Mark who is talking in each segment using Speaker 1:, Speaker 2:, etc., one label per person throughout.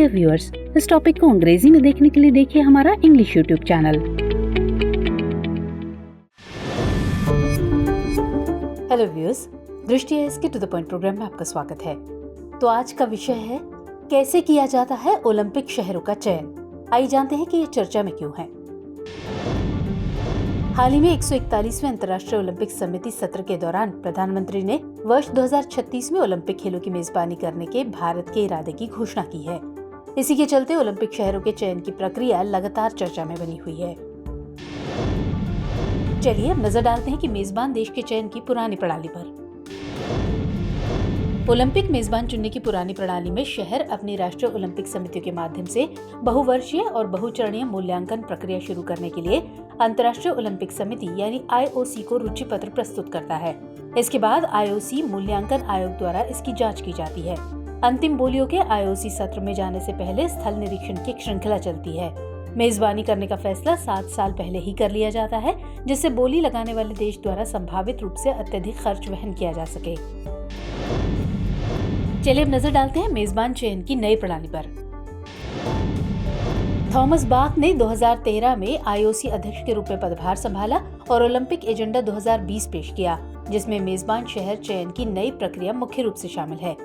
Speaker 1: Dear viewers, इस topic को अंग्रेजी में देखने के लिए देखिए हमारा English YouTube channel. Hello viewers, Drishti ASK to the point program में आपका स्वागत है। तो आज का विषय है कैसे किया जाता है ओलंपिक शहरों का चयन। आइए जानते हैं कि ये चर्चा में क्यों है। हाल ही में 141वें अंतर्राष्ट्रीय ओलंपिक समिति सत्र के दौरान प्रधानमंत्री ने वर्ष 2036 में ओलंपिक खेलों की मेजबानी करने के भारत के इरादे की घोषणा की है। इसी के चलते ओलंपिक शहरों के चयन की प्रक्रिया लगातार चर्चा में बनी हुई है। चलिए अब नजर डालते हैं कि मेजबान देश के चयन की पुरानी प्रणाली पर। ओलंपिक मेजबान चुनने की पुरानी प्रणाली में शहर अपनी राष्ट्रीय ओलंपिक समितियों के माध्यम से बहुवर्षीय और बहुचरणीय मूल्यांकन प्रक्रिया शुरू करने के लिए अंतर्राष्ट्रीय ओलंपिक समिति यानी IOC को रुचि पत्र प्रस्तुत करता है। इसके बाद IOC मूल्यांकन आयोग द्वारा इसकी जांच की जाती है। अंतिम बोलियों के IOC सत्र में जाने से पहले स्थल निरीक्षण की एक श्रृंखला चलती है। मेजबानी करने का फैसला 7 साल पहले ही कर लिया जाता है, जिससे बोली लगाने वाले देश द्वारा संभावित रूप से अत्यधिक खर्च वहन किया जा सके। चलिए अब नजर डालते हैं मेजबान चयन की नई प्रणाली पर। थॉमस बाक ने 2013 में IOC अध्यक्ष के रूप में पदभार संभाला और ओलंपिक एजेंडा 2020 पेश किया, जिसमें मेजबान शहर चयन की नई प्रक्रिया मुख्य रूप से शामिल है।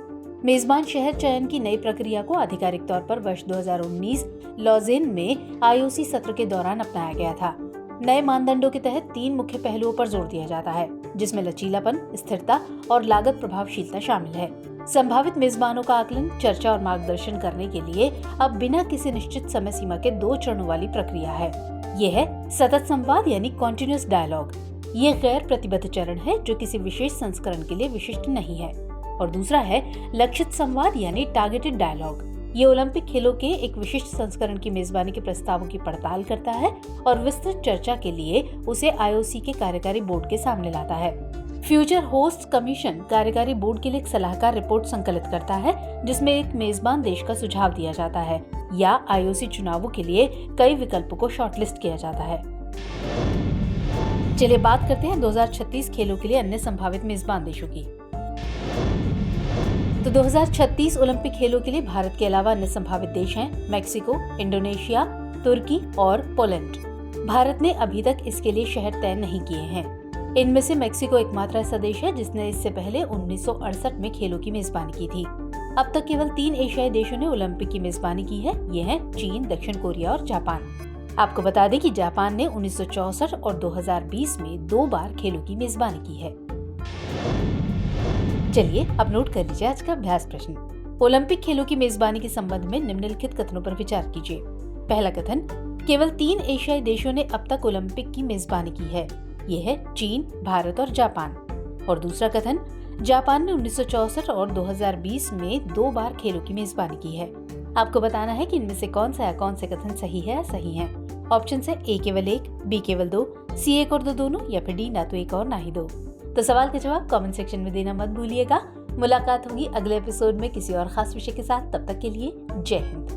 Speaker 1: मेजबान शहर चयन की नई प्रक्रिया को आधिकारिक तौर पर वर्ष 2019 लॉजेन में IOC सत्र के दौरान अपनाया गया था। नए मानदंडों के तहत 3 मुख्य पहलुओं पर जोर दिया जाता है, जिसमें लचीलापन, स्थिरता और लागत प्रभावशीलता शामिल है। संभावित मेजबानों का आकलन, चर्चा और मार्गदर्शन करने के लिए अब बिना किसी निश्चित समय सीमा के 2 चरणों वाली प्रक्रिया है। ये है सतत संवाद यानी कॉन्टिन्यूअस डायलॉग। ये गैर प्रतिबद्ध चरण है जो किसी विशेष संस्करण के लिए विशिष्ट नहीं है। और दूसरा है लक्षित संवाद यानी टारगेटेड डायलॉग। ये ओलंपिक खेलों के एक विशिष्ट संस्करण की मेजबानी के प्रस्तावों की पड़ताल करता है और विस्तृत चर्चा के लिए उसे IOC के कार्यकारी बोर्ड के सामने लाता है। फ्यूचर होस्ट कमीशन कार्यकारी बोर्ड के लिए एक सलाहकार रिपोर्ट संकलित करता है, जिसमें एक मेजबान देश का सुझाव दिया जाता है या IOC चुनावों के लिए कई विकल्पों को शॉर्टलिस्ट किया जाता है। चलिए बात करते हैं 2036 खेलों के लिए अन्य संभावित मेजबान देशों की। तो 2036 ओलंपिक खेलों के लिए भारत के अलावा अन्य संभावित देश हैं मेक्सिको, इंडोनेशिया, तुर्की और पोलैंड। भारत ने अभी तक इसके लिए शहर तय नहीं किए हैं। इनमें से मेक्सिको एकमात्र ऐसा देश है जिसने इससे पहले 1968 में खेलों की मेजबानी की थी। अब तक केवल 3 एशियाई देशों ने ओलंपिक की मेजबानी की है। ये हैं चीन, दक्षिण कोरिया और जापान। आपको बता दें कि जापान ने 1964 और 2020 में 2 बार खेलों की मेजबानी की है। चलिए अब नोट कर लीजिए आज का अभ्यास प्रश्न। ओलंपिक खेलों की मेजबानी के संबंध में निम्नलिखित कथनों पर विचार कीजिए। पहला कथन, केवल 3 एशियाई देशों ने अब तक ओलंपिक की मेजबानी की है। ये है चीन, भारत और जापान। और दूसरा कथन, जापान ने 1964 और 2020 में 2 बार खेलों की मेजबानी की है। आपको बताना है कि इनमें से कौन सा या कौन से कथन सही है या सही है। ऑप्शन है A केवल 1, B केवल 2, C 1 और 2 दोनों, या फिर D ना तो 1 और ना ही 2। तो सवाल का जवाब कमेंट सेक्शन में देना मत भूलिएगा। मुलाकात होगी अगले एपिसोड में किसी और खास विषय के साथ। तब तक के लिए जय हिंद।